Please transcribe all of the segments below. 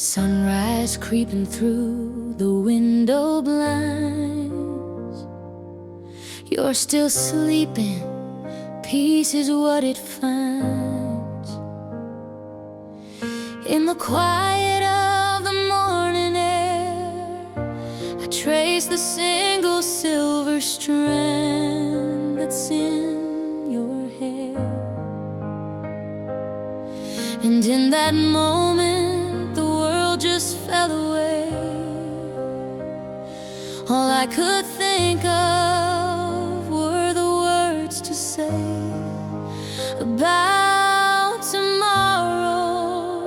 Sunrise creeping through the window blinds. You're still sleeping, peace is what it finds. In the quiet of the morning air, I trace the single silver strand that's in your hair. And in that moment, the world just fell away. All I could think of were the words to say about tomorrow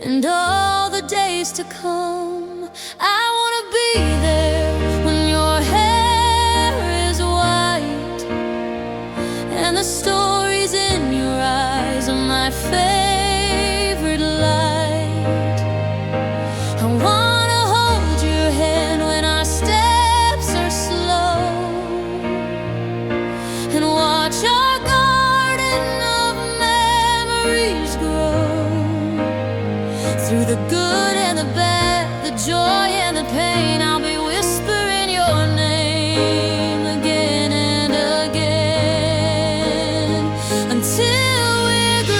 and all the days to come. I wanna be there when your hair is white and the stories in your eyes are my favorite light. I wanna hold your hand when our steps are slow and watch our garden of memories grow. Through the good and the bad, the joy and the pain, I'll be whispering your name again and again until we're gray.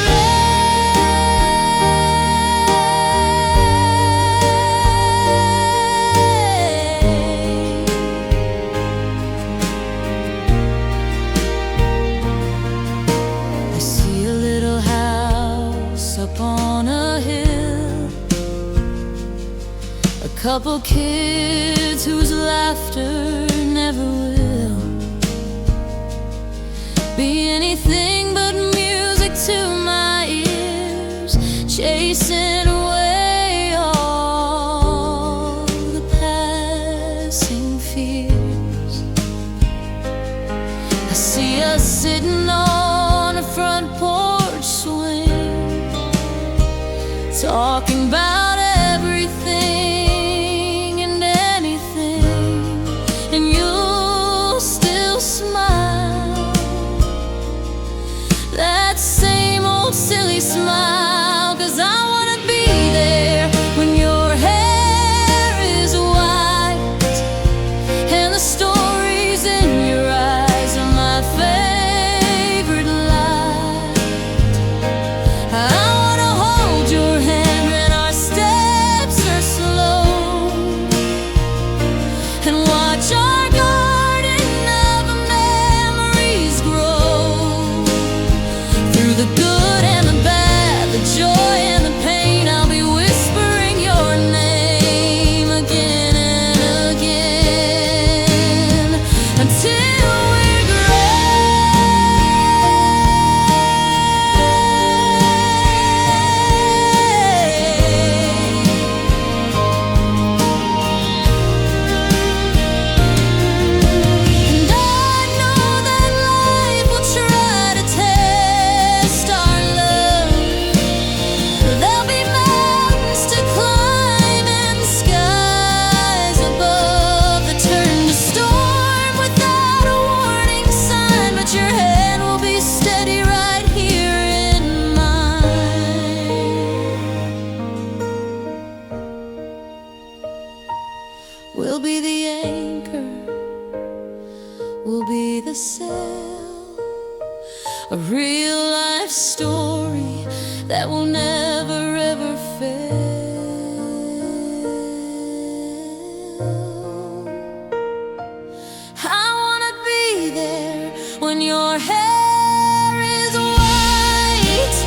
I see a little house up on a hill, a couple kids whose laughter never will be anything but music to my ears, chasing away all the passing fears. I see us sitting on a front porch swing, talking about everything and anything, and you'll still smile, that same old silly smile, 'cause I wanna be there when your hair is white and the stories in your eyes are my favorite light. I wanna hold your hand when our steps are slow and watch our garden of memories grow. Through the good and the bad, the joy and the pain, I'll be whispering your name again and again until we're And I know that life will try to test our love. There'll be mountains to climb and skies above that turn to storm without a warning sign, but your hand will be steady right here in mine. We'll be the anchor, we'll be the sail, a real life story that will never ever fail. I wanna be there when your hair is white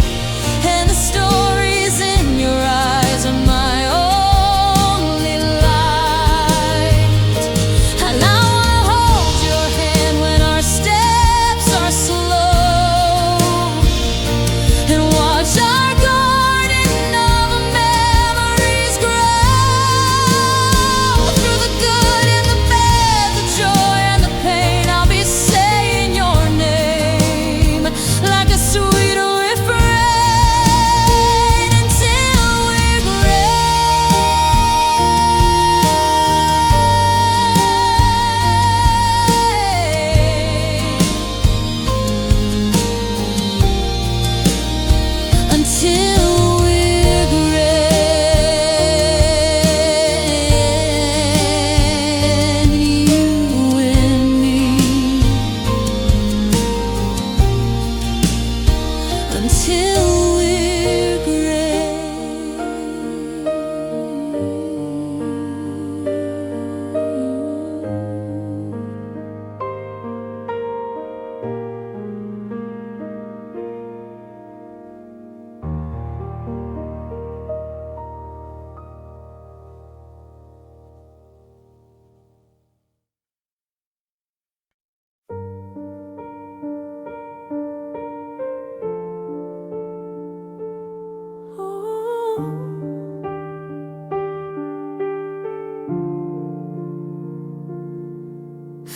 and the stories in your eyes are my only light. And I wanna hold your hand when our steps are slow and watch our garden of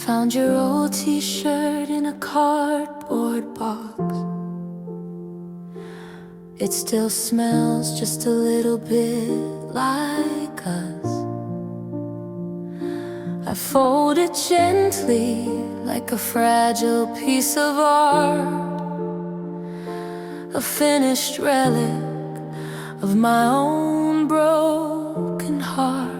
Found your old t-shirt in a cardboard box. It still smells just a little bit like us. I fold it gently like a fragile piece of art, a finished relic of my own broken heart.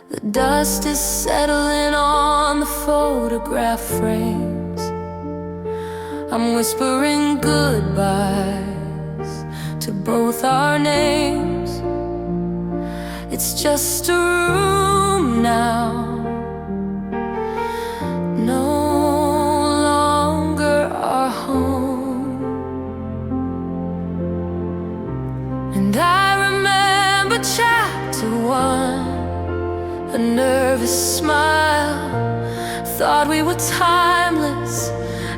The dust is settling on the photograph frames. I'm whispering goodbyes to both our names. It's just a room now, no longer our home. And I remember chapter 1, a nervous smile. Thought we were timeless,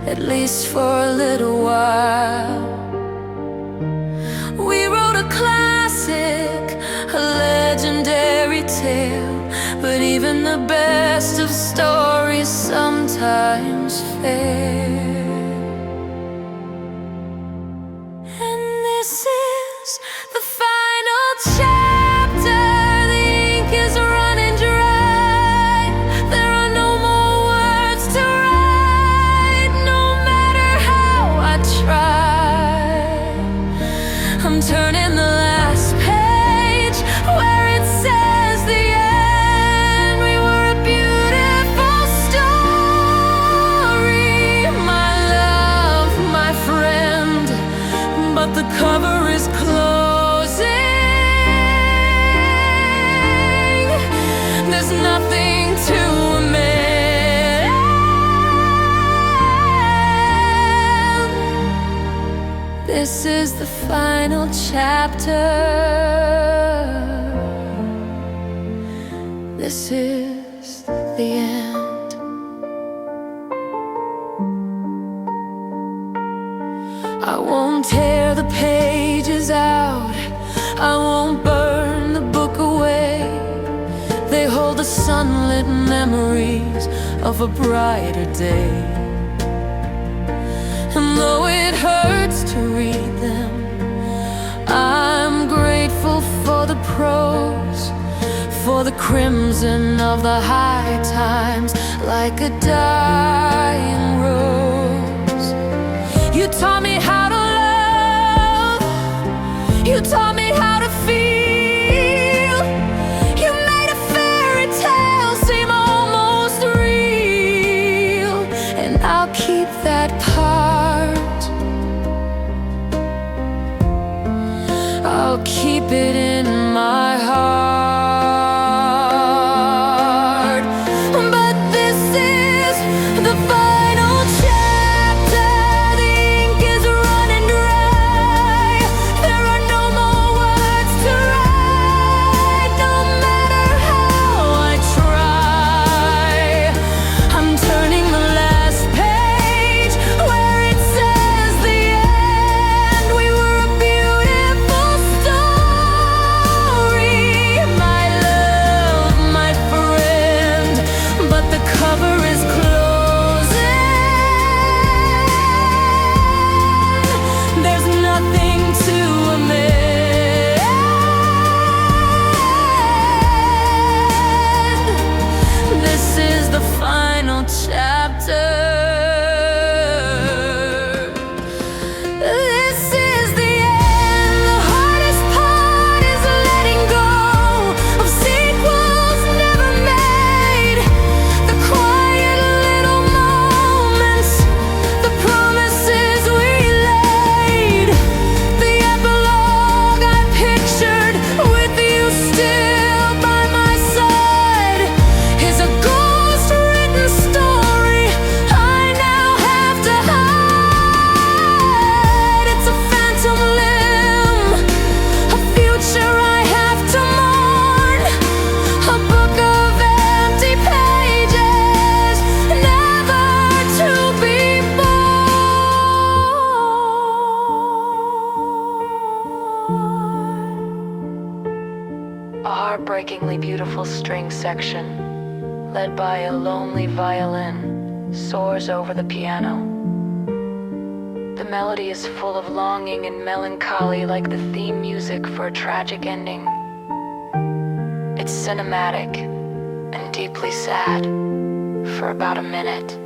at least for a little while. We wrote a classic, a legendary tale, but even the best of stories sometimes fail. And this is the final chapter. The ink is running dry. There are no more words to write, no matter how I try. I'm turning the last page where it says the end. We were a beautiful story, my love, my friend, but the cover is closing. There's nothing to amend. This is the final chapter. This is the end. I won't tear the pages out, I won't burn the book away. They hold the sunlit memories of a brighter day. And though it hurts to read them, I'm grateful for the prose, for the crimson of the high times, like a dying rose. You taught me how to love, you taught me how to feel. You made a fairy tale seem almost real, and I'll keep that part. I'll keep it in my heart. But this is the final chapter. The ink is running dry. There are no more words to write, no matter how I try. I'm turning the last page where it says the end. We were a beautiful story, my love, my friend, but the cover is closing. There's nothing to amend. This is the final chapter. This is the end. The hardest part is letting go of sequels never made. The quiet little moments, the promises we laid. The epilogue I pictured with you still by my side is a ghost-written story I now have to hide. It's a phantom limb, a future I have to mourn, a book of empty pages, never to be born. A heartbreakingly beautiful string section, led by a lonely violin, soars over the piano. The melody is full of longing and melancholy, like the theme music for a tragic ending. It's cinematic and deeply sad for about a minute.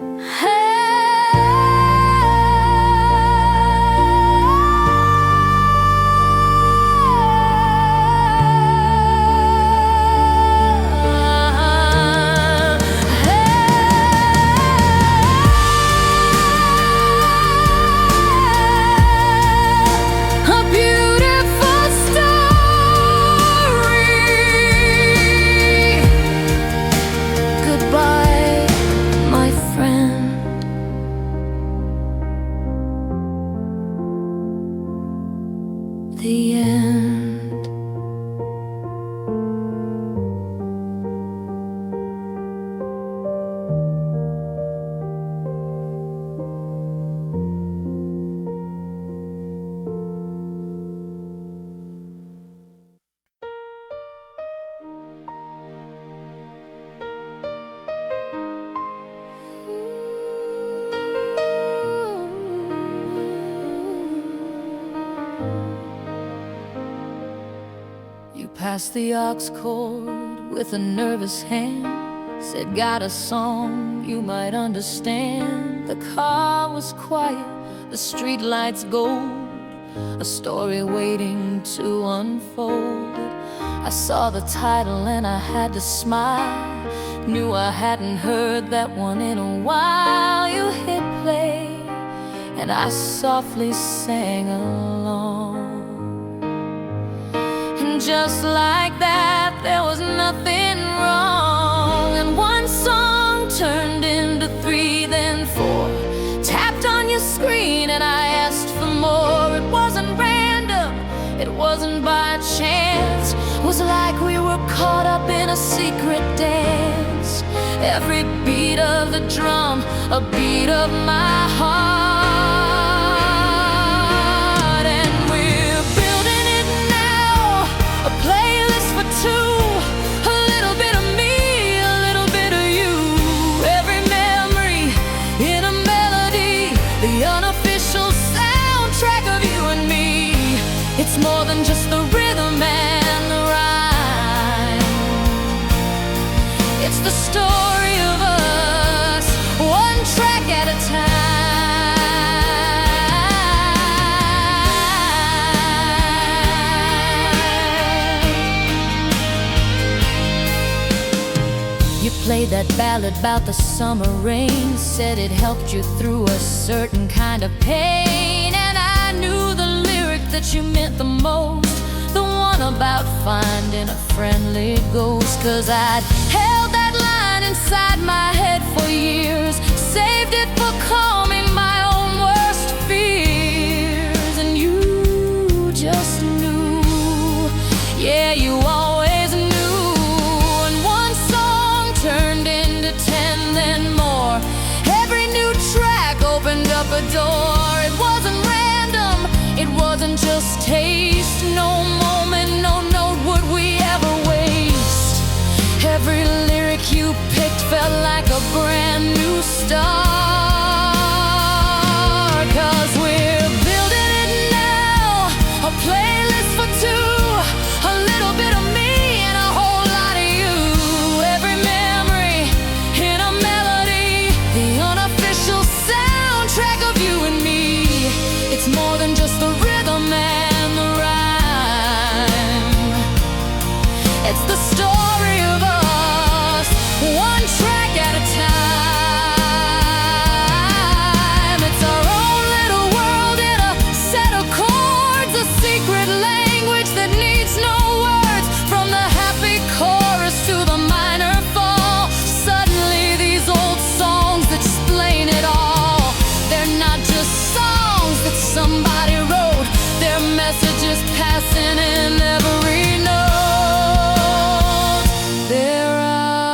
The end. Passed the aux chord with a nervous hand, said, got a song you might understand. The car was quiet, the street lights gold, a story waiting to unfold. I saw the title and I had to smile, knew I hadn't heard that one in a while. You hit play and I softly sang along. Just like that, there was nothing wrong. And one song turned into 3, then 4. Tapped on your screen and I asked for more. It wasn't random, it wasn't by chance. It was like we were caught up in a secret dance. Every beat of the drum, a beat of my heart. A playlist for 2, a little bit of me, a little bit of you. Every memory in a melody, the unofficial soundtrack of you and me. It's more than just the rhythm and the rhyme. It's the story of us, one track at a time. You played that ballad about the summer rain, said it helped you through a certain kind of pain. And I knew the lyric that you meant the most, the one about finding a friendly ghost. 'Cause I'd held that line inside my head for years, saved it for calming my own worst fears. And you just knew, yeah, you always knew. Turned into 10, then more. Every new track opened up a door. It wasn't random, it wasn't just taste. No moment, no note would we ever waste. Every lyric you picked felt like a brand new start. 'Cause we're building it now, a playlist for 2, a little bit of me and a whole lot of you. Every soundtrack of you and me. It's more than just the rhythm and the rhyme. It's the story of us, one track at a time. It's our own little world in a set of chords, a secret language that needs no words. From the happy chorus to the minor fall, suddenly these old songs explain it all. They're not just songs that somebody wrote, they're messages passing in every note. They're ours.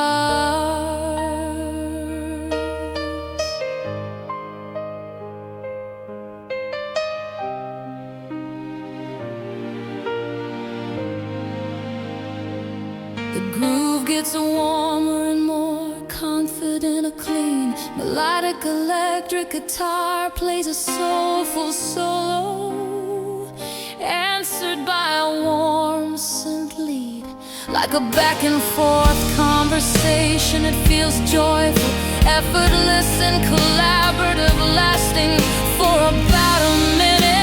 The groove gets warmer and more confident, a clean, melodic electric guitar plays a soulful solo, answered by a warm synth lead. Like a back and forth conversation, it feels joyful, effortless and collaborative, lasting for about a minute.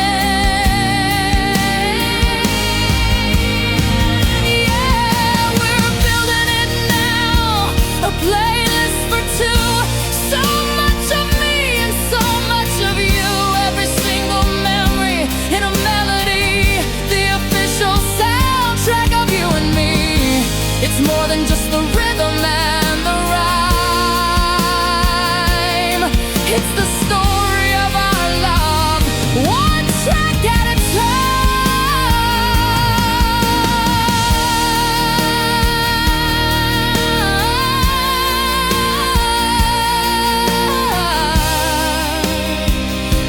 Yeah, we're building it now, a playlist for two. So much of me and so much of you, every single memory in a melody, the official soundtrack of you and me. It's more than just the rhythm and the rhyme. It's the story of our love, one track at a time.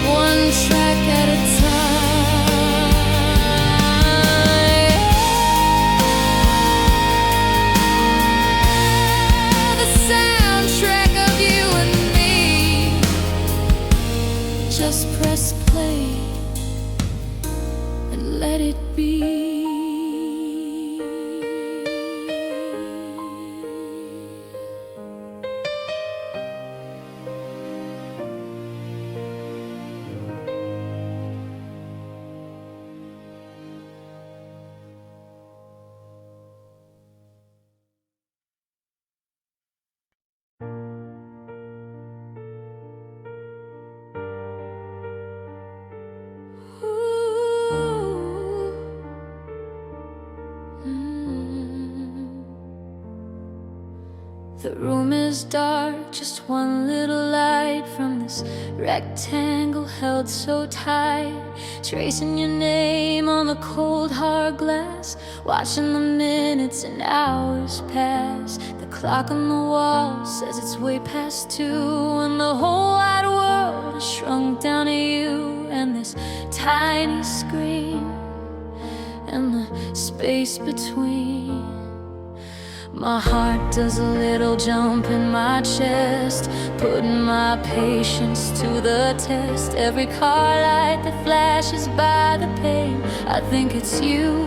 One track at a Just press play and let it be. The room is dark, just one little light from this rectangle held so tight, tracing your name on the cold hard glass, watching the minutes and hours pass. The clock on the wall says it's way past 2, and the whole wide world has shrunk down to you and this tiny screen and the space between. My heart does a little jump in my chest, putting my patience to the test. Every car light that flashes by the pane, I think it's you.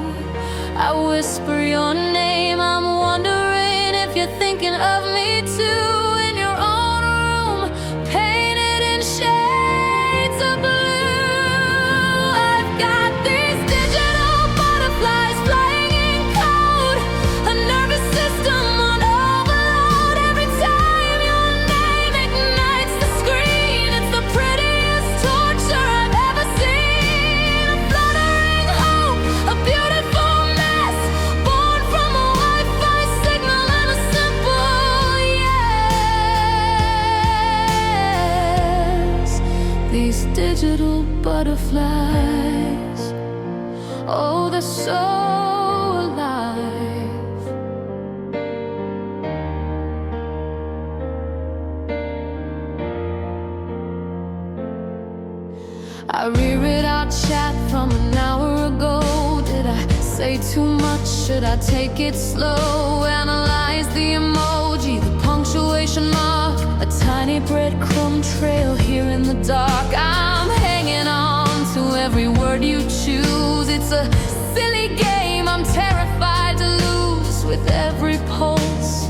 I whisper your name, I'm wondering if you're thinking of me too. In your own room, painted in shades of blue, I've got these digital butterflies flying in code, a nervous system on overload. Every time your name ignites the screen, it's the prettiest torture I've ever seen. A fluttering hope, a beautiful mess, born from a Wi-Fi signal and a simple yes. These digital butterflies, oh, they're so alive. I reread our chat from an hour ago. Did I say too much? Should I take it slow? Analyze the emoji, the punctuation mark, a tiny breadcrumb trail here in the dark. I'm hanging on to every word you choose. It's a silly game I'm terrified to lose with every pulse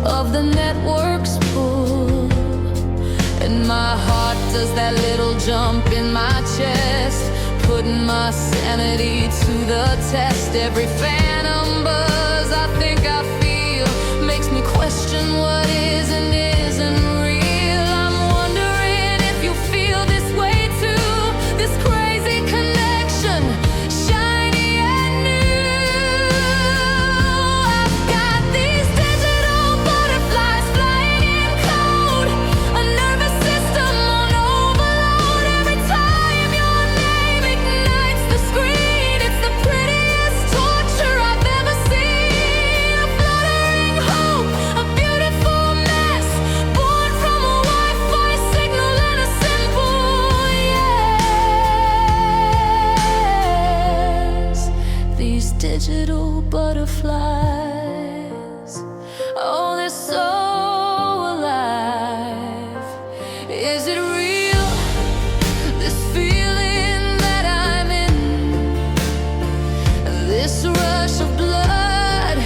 of the network's pull. And my heart does that little jump in my chest, putting my sanity to the test. Every phantom buzz I think I feel makes me question what is and isn't real. I'm wondering if you feel this way too, this crazy connection, shiny and new. I've got these digital butterflies flying in code, a nervous system on overload. Every time your name ignites the screen, it's the prettiest torture I've ever seen. A fluttering hope, a beautiful mess, born from a Wi-Fi signal and a simple yes. These digital butterflies, oh, is so alive. Is it real, this feeling that I'm in, this rush of blood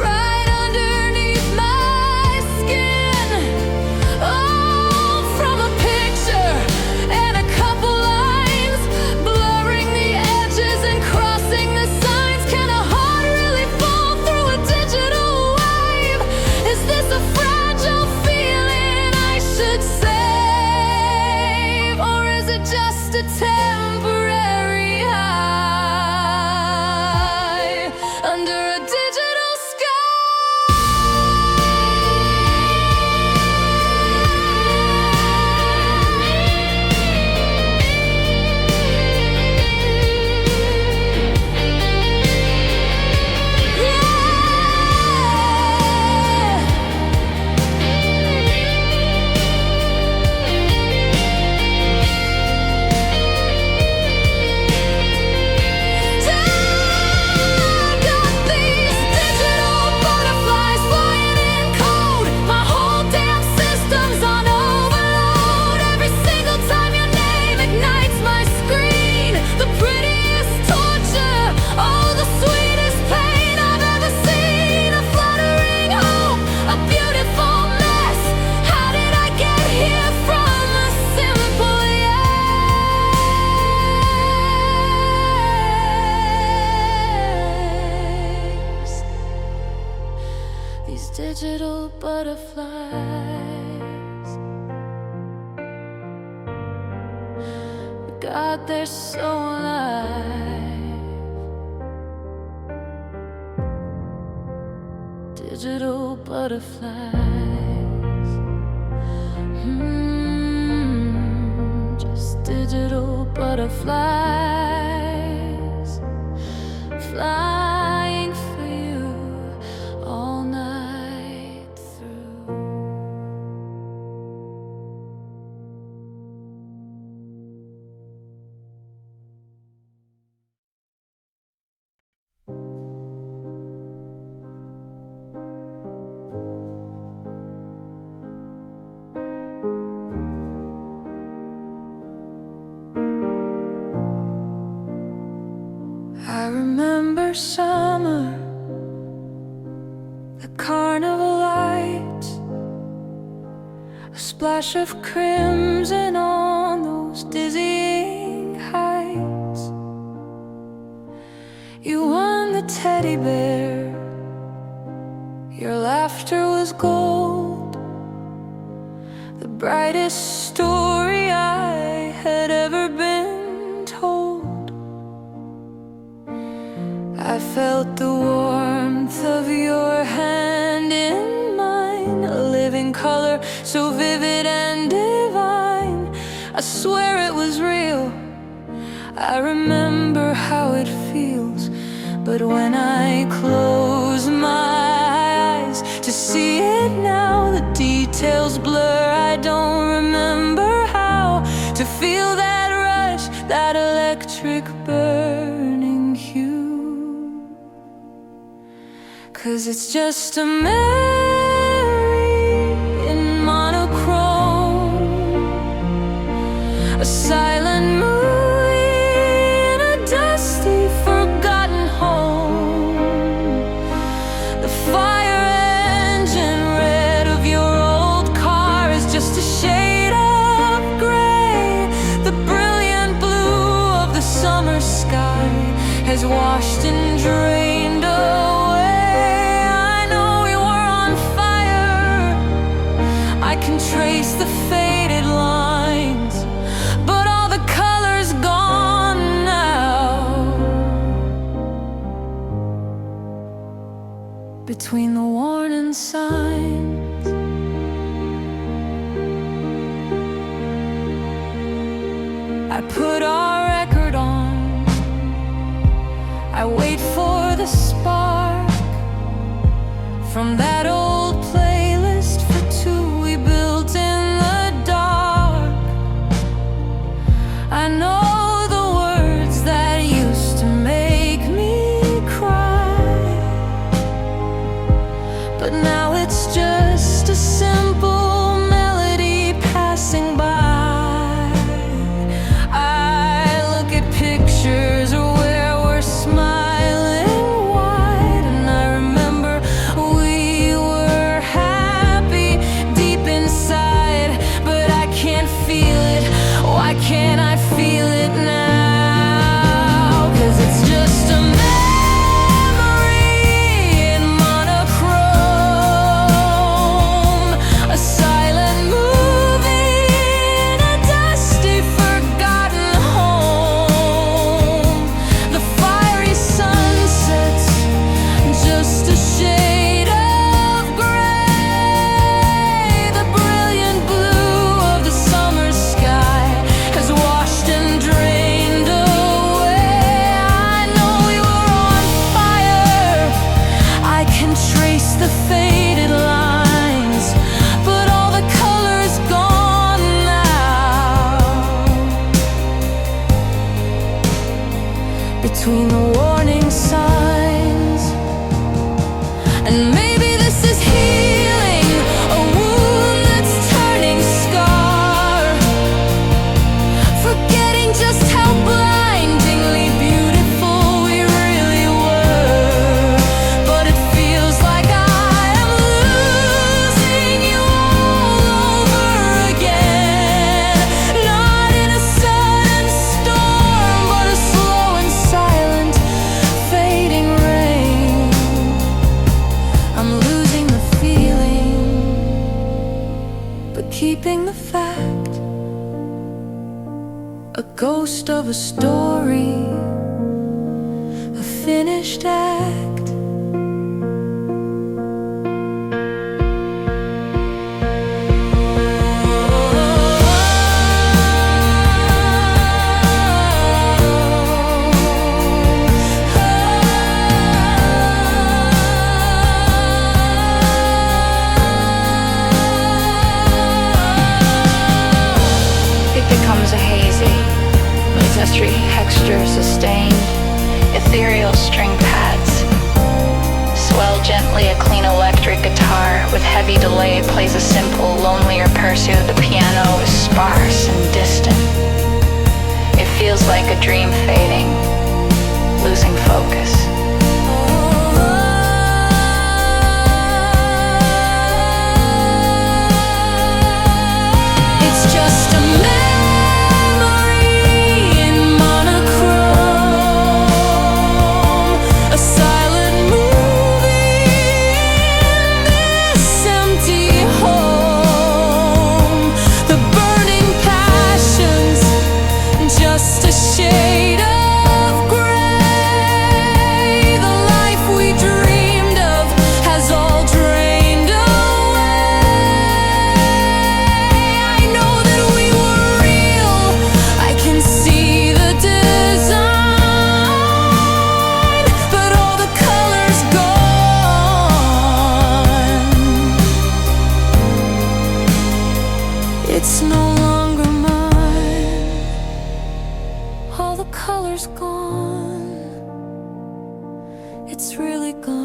right underneath my skin? Oh, from a picture and a couple lines, blurring the edges and crossing the signs. Can a heart really fall through a digital wave? Is this a fragile feeling I should save? Or is it just a temporary high under a digital digital butterflies? God, they're so alive. Digital butterflies. Just digital butterflies, flying for you all night through. I remember summer, the carnival lights, a splash of crimson on those dizzying heights. You won the teddy bear, your laughter was gold, the brightest story I had ever been told. I felt the warmth of your hand in mine, a living color so vivid and divine. I swear it was real, I remember how it feels. But when I close my eyes to see it now, the details blur. I don't remember how to feel that rush, that electric burning hue. 'Cause it's just a memory in monochrome, a silent movie in a dusty, forgotten home. The fire engine red of your old car is just a shade of gray. The brilliant blue of the summer sky has washed and drained away. I can trace the faded lines, but all the color's gone now. Between the warning signs, I put our record on. I wait for the spark from that old playlist for two we built in the dark. I know the words that used to make me cry, but now it's just ghost of a story, a finished act. Becomes a hazy, mystery texture sustained, ethereal string pads. Swell gently a clean electric guitar with heavy delay plays a simple, lonelier pursuit. The piano is sparse and distant. It feels like a dream fading, losing focus. It's just a memory in monochrome, a silent movie in this empty home. The burning passions, just a shade of gray. The life we dreamed of has all drained away. I know that we were real, I can see the design, but all the colors gone. It's no longer mine. All the colors gone. It's really gone.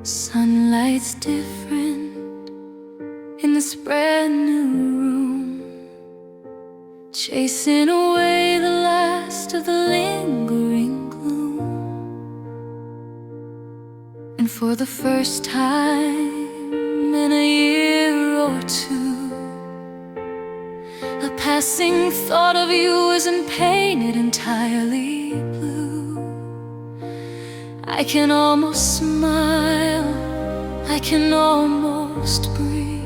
Sunlight's different in this brand new room, chasing away the last of the lingering gloom. And for the first time in a year or two, a passing thought of you isn't painted entirely blue. I can almost smile, I can almost breathe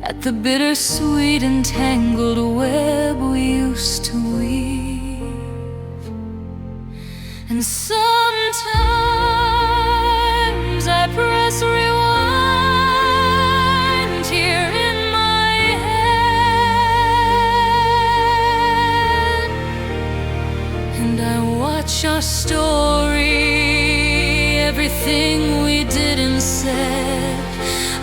at the bittersweet entangled web we used to weave. And sometimes I press rewind here in my head, and I watch our story, everything we did and said.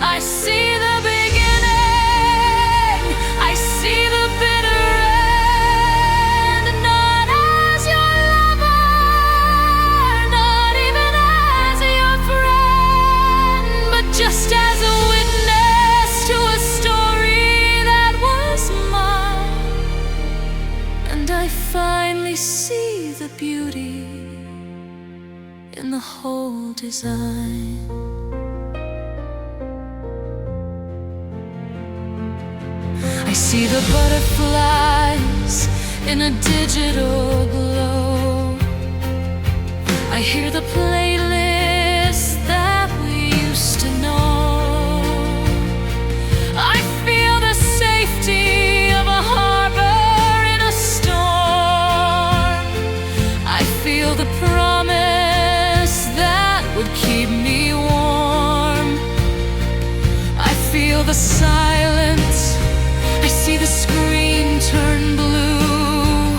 I see the beginning, I see the bitter end. Not as your lover, not even as your friend, but just as a witness to a story that was mine. And I finally see the beauty in the whole design. I see the butterflies in a digital glow. I hear the playlist that we used to know. I feel the safety of a harbor in a storm. I feel the promise that would keep me warm. I feel the silence, I see the screen turn blue.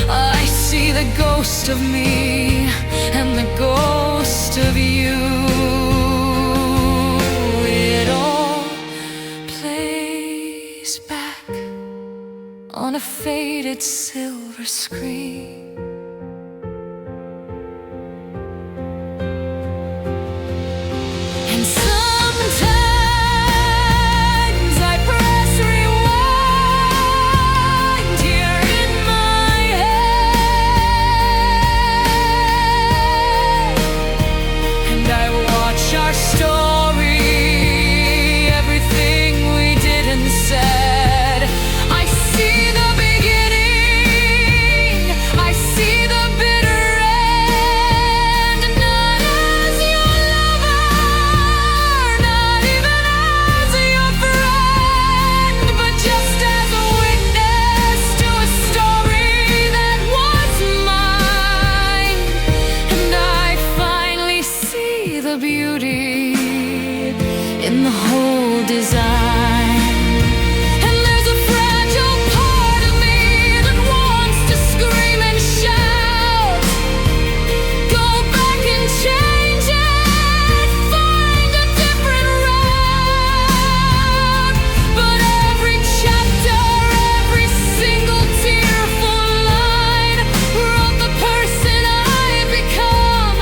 I see the ghost of me and the ghost of you. It all plays back on a faded silver screen. Sometimes I press rewind here design. And there's a fragile part of me that wants to scream and shout, go back and change it, find a different route. But every chapter, every single tearful line wrote the person I've become,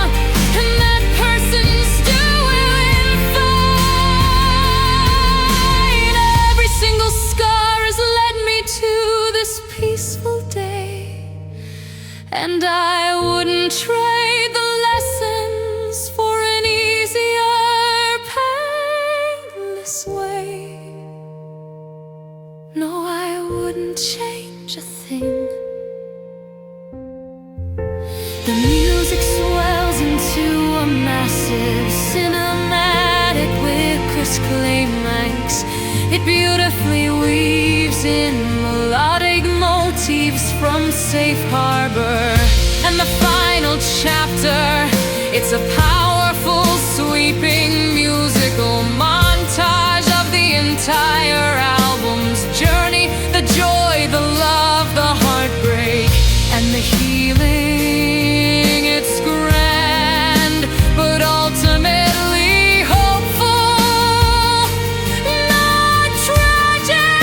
and that person's doing fine. Every single scar has led me to this peaceful day, and I wouldn't trade the lessons for an easier, painless way. No, I wouldn't change a thing. The music swells into a massive cinematic with crisp climax. It beautifully weaves in melodic motifs from Safe Harbor. And the final chapter, it's a powerful, sweeping musical montage of the entire album's journey. The joy, the love, the heartbreak, and the healing. It's grand, but ultimately hopeful, not tragic.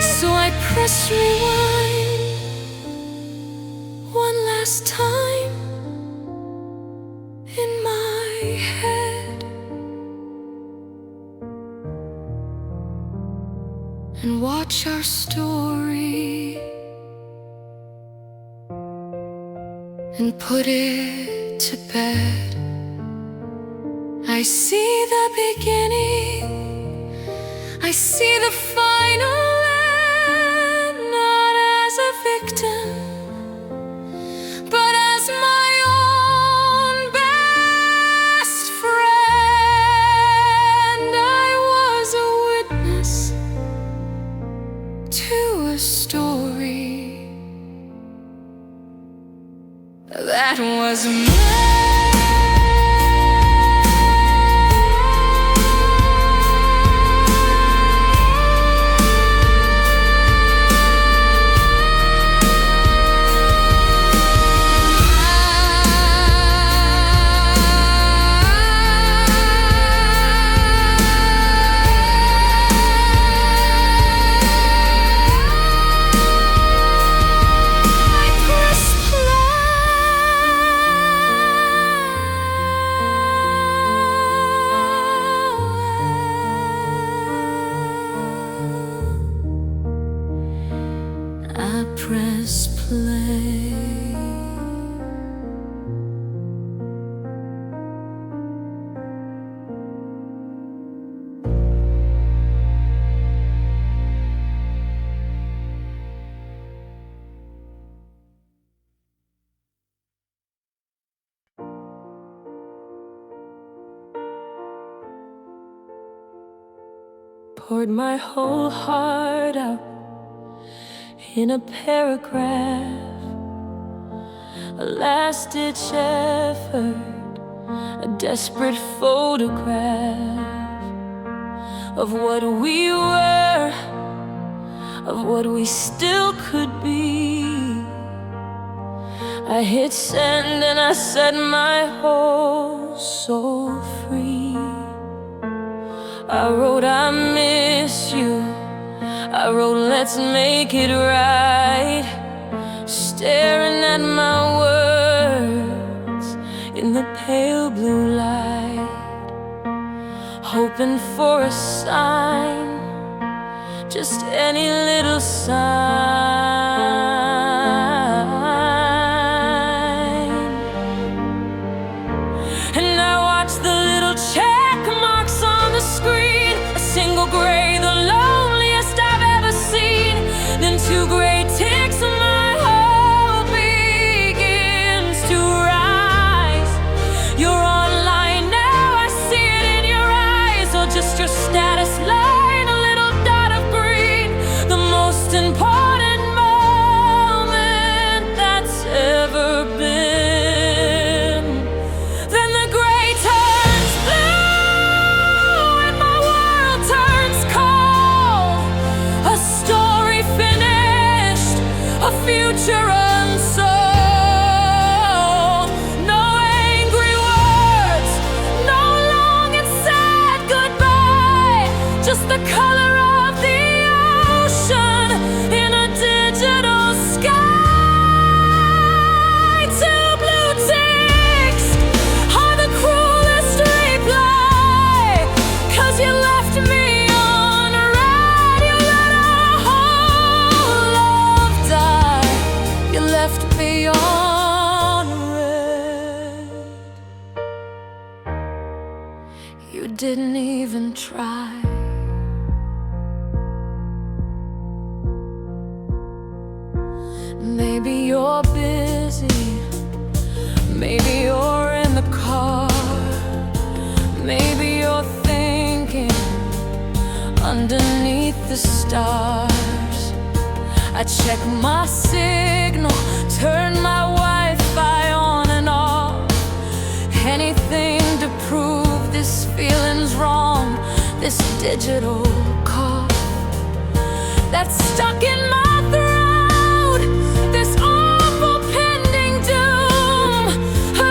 So I press rewind one last time in my head, and watch our story, and put it to bed. I see the beginning, I see the final end, not as a victim, but as my own best friend. I was a witness to a story that was mine. I press play. Poured my whole heart out in a paragraph, a last-ditch effort, a desperate photograph of what we were, of what we still could be. I hit send and I set my whole soul free. I wrote I miss you, I wrote let's make it right, staring at my words in the pale blue light, hoping for a sign, just any little sign. And I watch the little check marks on the screen, a single gray, the loneliest I've ever seen. Then two gray ticks and my hope begins to rise. You're online now, I see it in your eyes, or just your status line, a little dot of green, the most important left me on red. You didn't even try. Maybe you're busy, maybe you're in the car, maybe you're thinking underneath the stars. I check my signal, turn my Wi-Fi on and off, anything to prove this feeling's wrong. This digital cough that's stuck in my throat, this awful pending doom,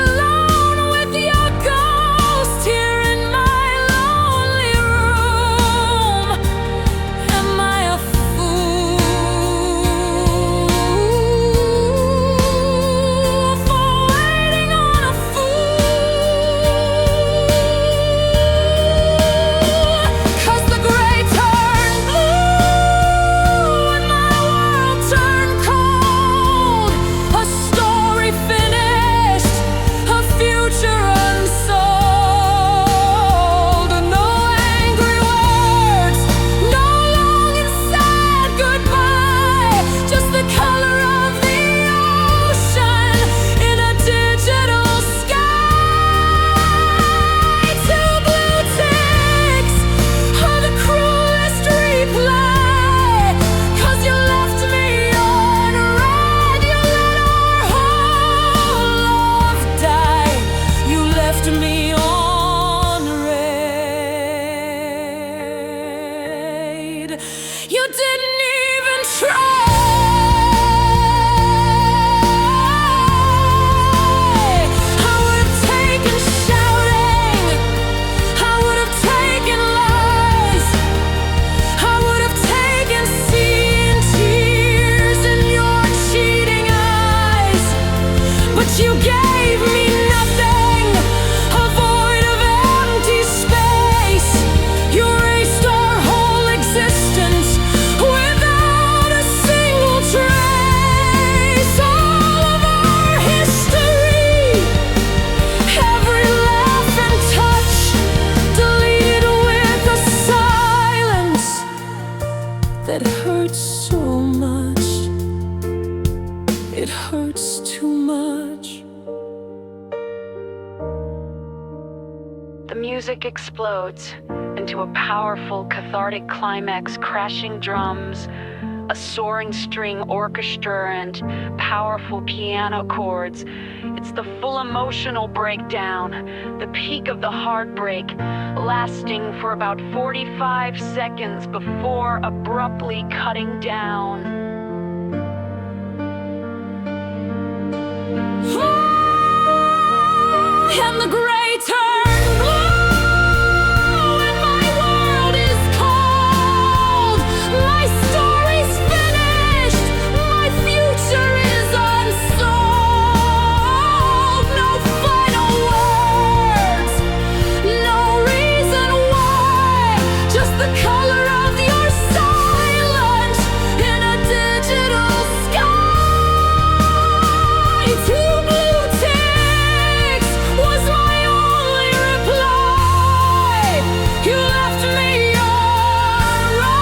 alone with your ghost here in my lonely room. Am I a fool for waiting on a fool? 'Cause the gray turned blue and my world turned cold. A story finished, a future unsold. No angry words, no long and sad goodbye, just the color of the ocean in a digital sky. Two blue ticks are the cruelest reply, 'cause you left me on red. You let our whole love die. You left me on red. You didn't even try. I would have taken shouting, I would have taken lies, I would have taken seeing tears in your cheating eyes. But you gave me nothing, a void of empty space. You erased our whole existence without a single trace. All of our history, every laugh and touch, deleted with a silence that hurts so much. It hurts too much. The music explodes into a powerful, cathartic climax, crashing drums, a soaring string orchestra, and powerful piano chords. It's the full emotional breakdown, the peak of the heartbreak, lasting for about 45 seconds before abruptly cutting down. And the gray turned blue and my world is cold. My story's finished, my future is unsold. No final words, no reason why, just the color of your silence in a digital sky. Two blue ticks was my only reply. You left me on red,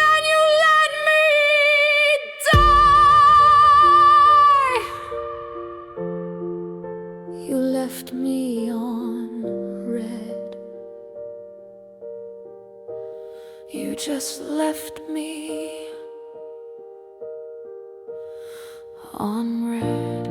and you let me die. You left me on red. You just left me on red.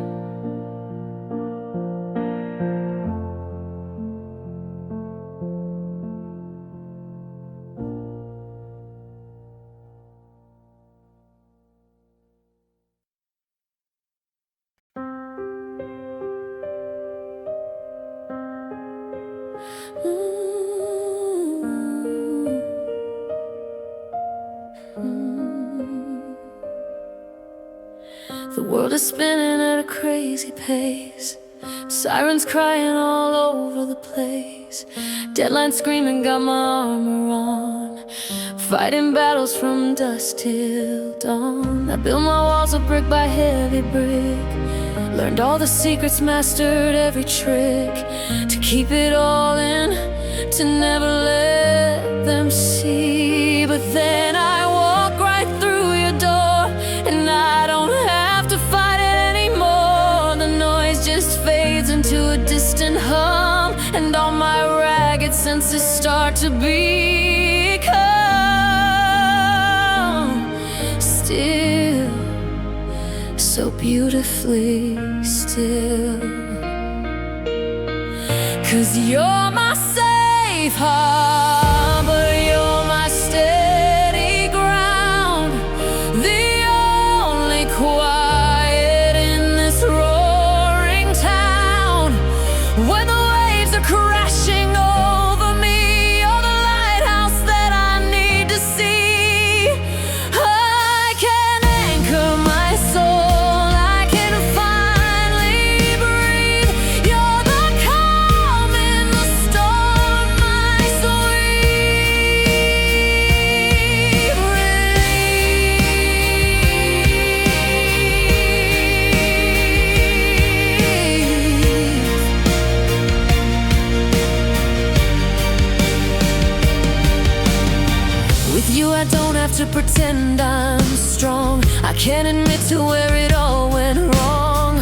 The world is spinning at a crazy pace, Sirens crying all over the place. Deadlines screaming, got my armor on. Fighting battles from dusk till dawn. I built my walls of brick by heavy brick. Learned all the secrets, mastered every trick. To keep it all in, to never let them see. But then I walk right through your door, and I don't have to fight it anymore. The noise just fades into a distant hum, and all my ragged senses start to become still, so beautifully still. 'Cause you're my safe harbor, you're my steady ground, the only quiet in this roaring town. When the waves are crashing over me, you're the lighthouse that I need to see. I can anchor my soul, I can finally breathe. You're the calm in the storm, my sweet relief. With you I don't have to pretend I'm strong. I can admit to where it all went wrong.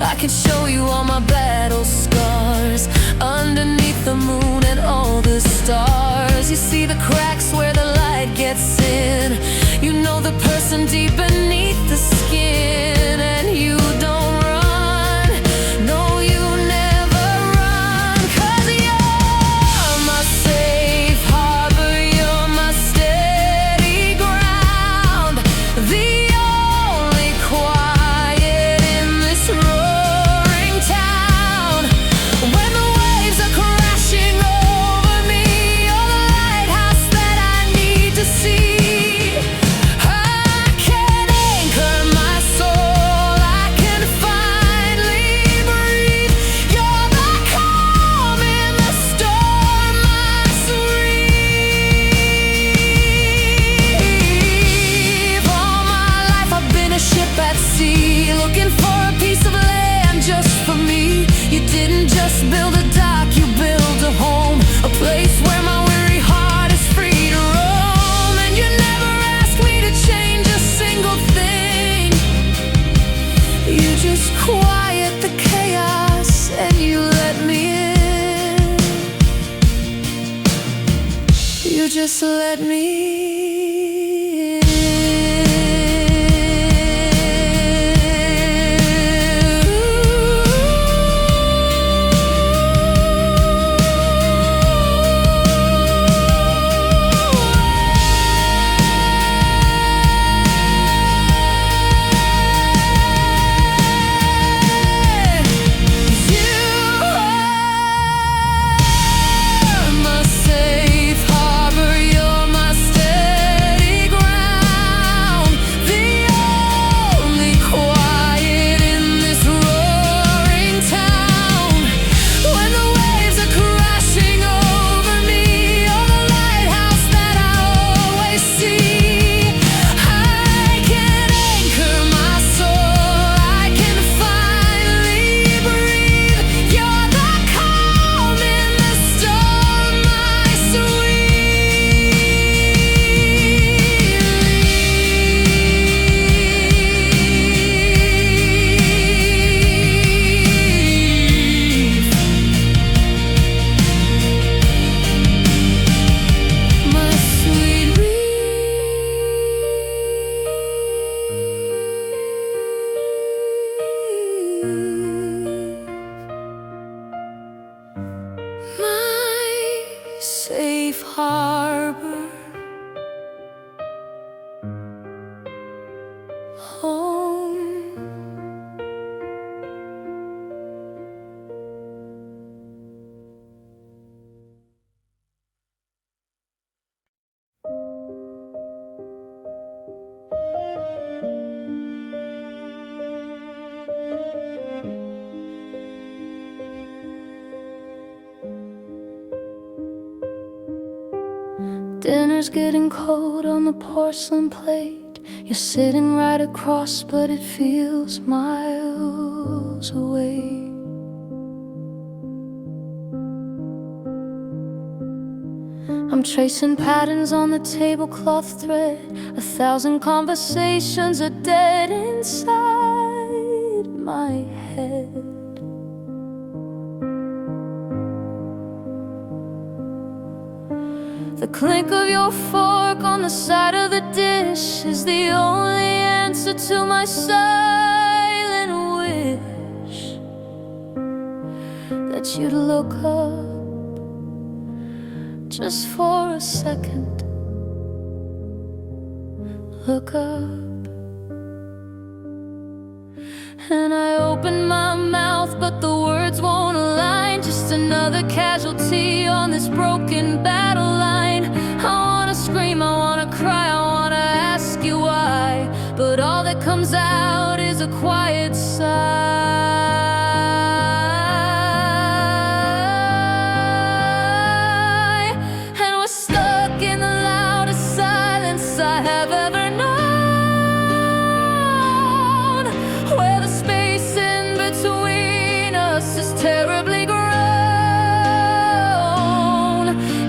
I can show you all my battle scars underneath the moon and all the stars. You see the cracks where the light gets in. You know the person deep beneath the skin. And you don't run, no, you never run. 'Cause you're my safe harbor, you're my steady ground, the only quiet in this roaring town. When the waves are crashing over me, you're the lighthouse that I need to see. I can anchor my soul, I can finally breathe. You're the calm in the storm, my sweet. All my life I've been a ship at sea, looking for a piece of land just for me. You didn't just build a dock, you built a home, a place where my weary heart is free to roam. And you never asked me to change a single thing. You just quiet the chaos and you let me in. You just let me in. Dinner's getting cold on the porcelain plate. You're sitting right across, but it feels miles away. I'm tracing patterns on the tablecloth thread. 1,000 conversations are dead inside my head. The clink of your fork on the side of the dish is the only answer to my silent wish that you'd look up just for a second. Look up. And I open my mouth, but the words won't align. Just another casualty on this broken battle line. I wanna scream, I wanna cry, I wanna ask you why, but all that comes out is a quiet sigh. And we're stuck in the loudest silence I have ever known, where the space in between us is terribly grown.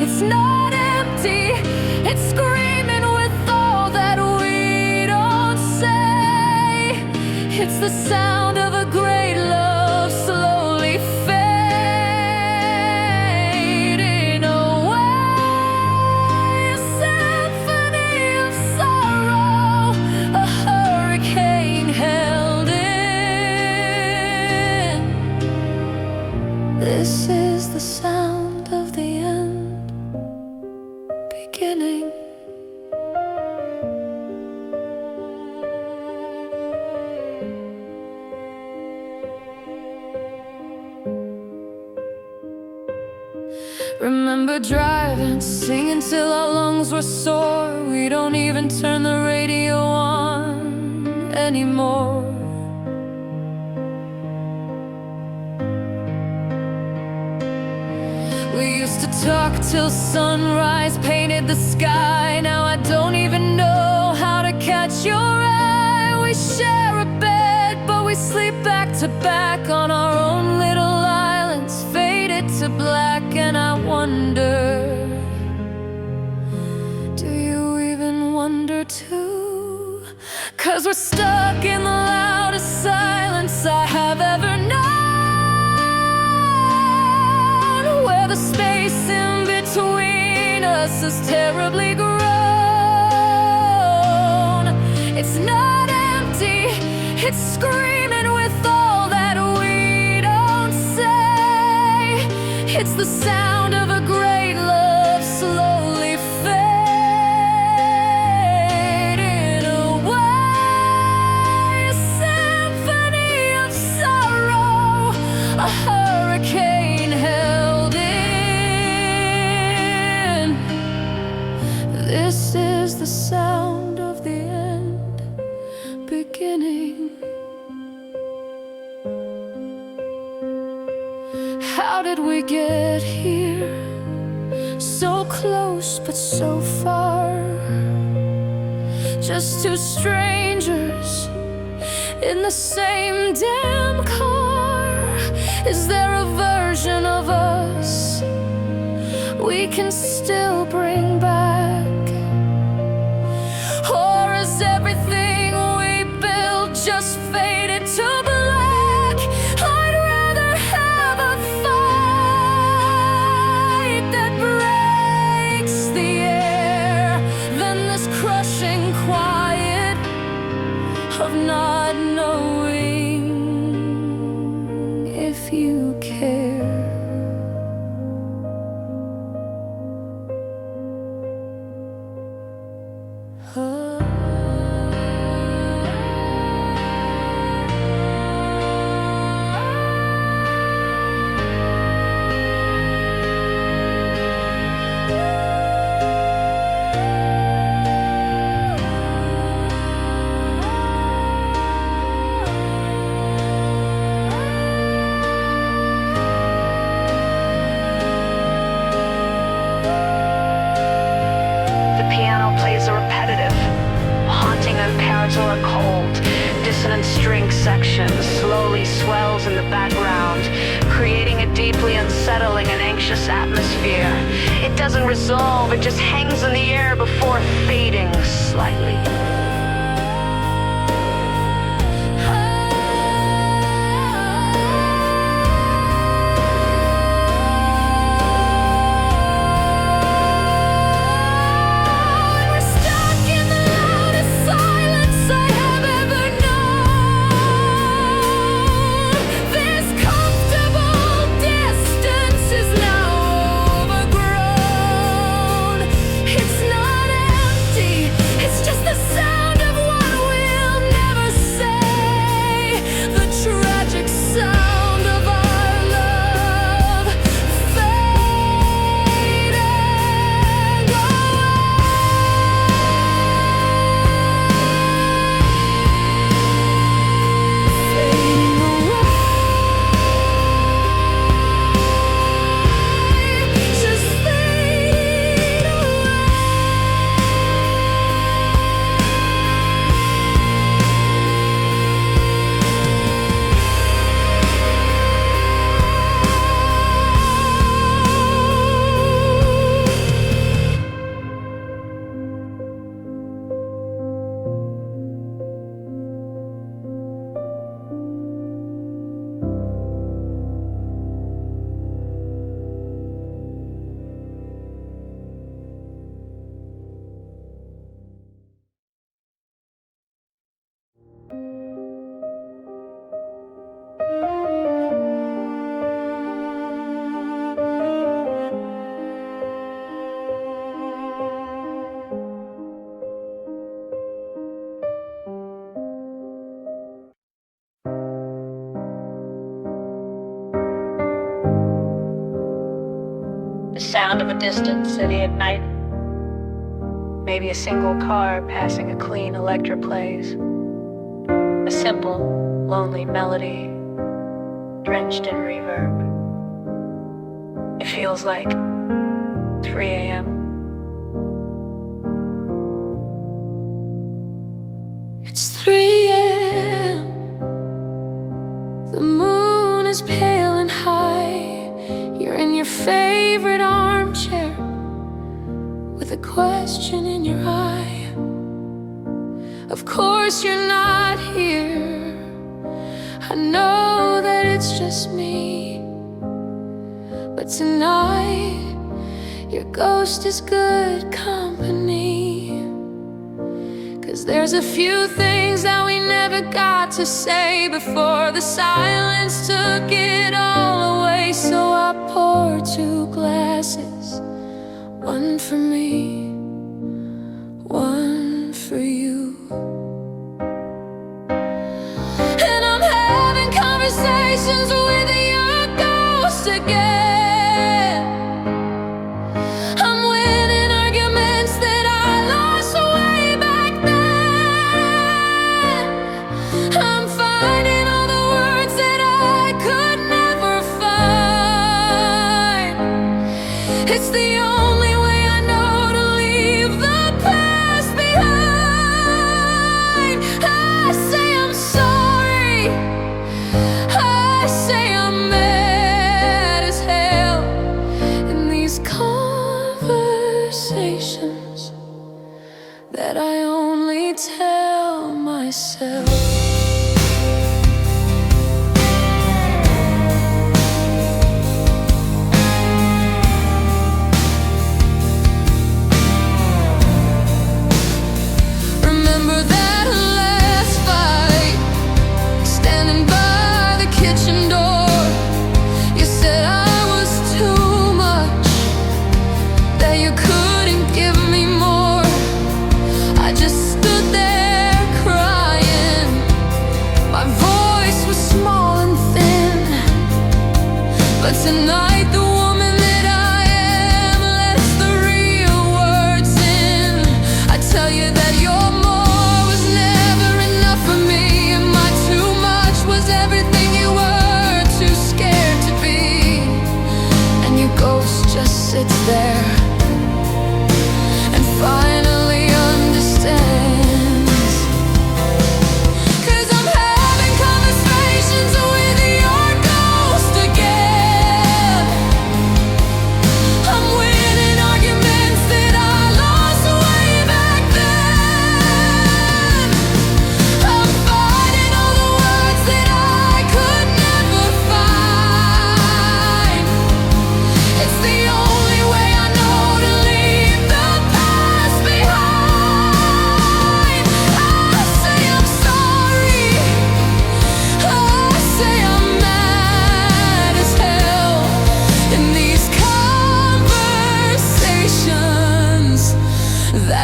It's not empty, it's screaming with all that we don't say. It's the sound of a great love slowly fading away. A symphony of sorrow, a hurricane held in. This is the sound of the end beginning. Remember driving, singing till our lungs were sore. We don't even turn the radio on anymore. We used to talk till sunrise painted the sky. Now I don't even know how to catch your eye. We share a bed, but we sleep back to back on our own little islands, faded to black. And I wonder, do you even wonder too? 'Cause we're stuck in the loudest silence I have ever known, where the space in between us is terribly grown. It's not empty, it's screaming with all that we don't say. It's the sound of a great love slowly fading away. A symphony of sorrow, a hurricane held in. This is the sound of the end beginning. How did we get here? So close but so far. Just two strangers in the same damn car. Is there a version of us we can still bring back? Or is everything we built just faded to black? I'd rather have a fight that breaks the air than this crushing quiet of not knowing if you care. melodies are repetitive, haunting and parents are cold. Dissonant string section slowly swells in the background, creating a deeply unsettling and anxious atmosphere. It doesn't resolve, it just hangs in the air before fading slightly. The sound of a distant city at night. Maybe a single car passing a clean electric plays. A simple, lonely melody, drenched in reverb. It feels like 3 a.m. It's 3 a.m. The moon is pale and high. You're in your favorite armchair with a question in your eye. Of course you're not here. I know that it's just me, but tonight your ghost is good company. 'Cause there's a few things that we never got to say before the silence took it all away. So I pour 2 glasses, one for me, one for you. And I'm having conversations with your ghost again. I'm winning arguments that I lost way back then. I'm finding all the words that I could never find. It's the only way I know to leave the past behind. I say I'm sorry, I say I'm mad as hell. In these conversations that I only tell myself. Remember that last fight, standing by the kitchen door. You said I was too much, that you couldn't give me more. I just stood there crying,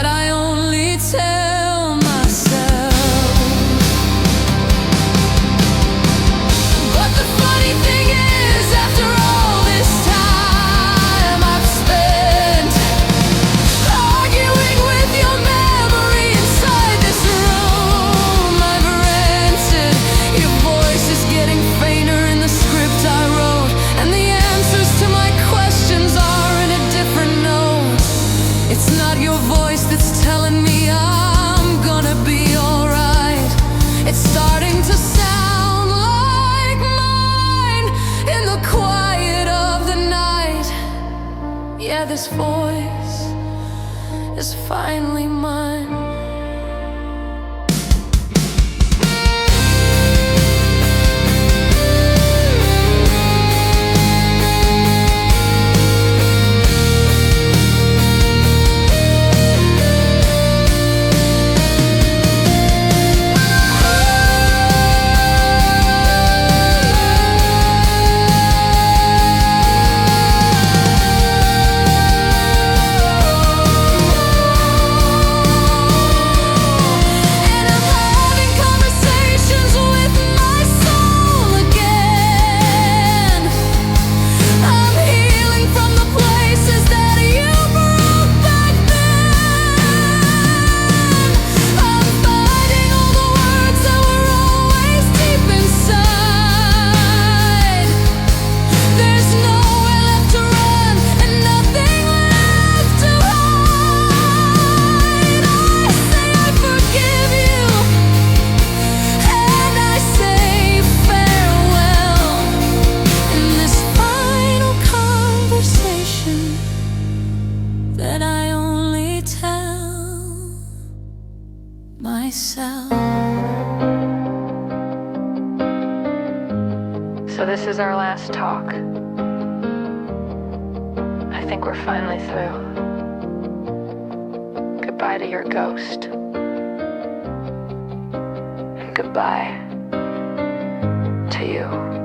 that I only tell myself. But the funny thing is, after all this time I've spent arguing with your memory inside this room I've rented, your voice is getting fainter in the script I wrote, and the answers to my questions are in a different note. It's not your voice that's telling me I'm gonna be alright. It's starting to sound like mine in the quiet of the night. Yeah, this voice is finally mine. That I only tell myself. So this is our last talk. I think we're finally through. Goodbye to your ghost. And goodbye to you.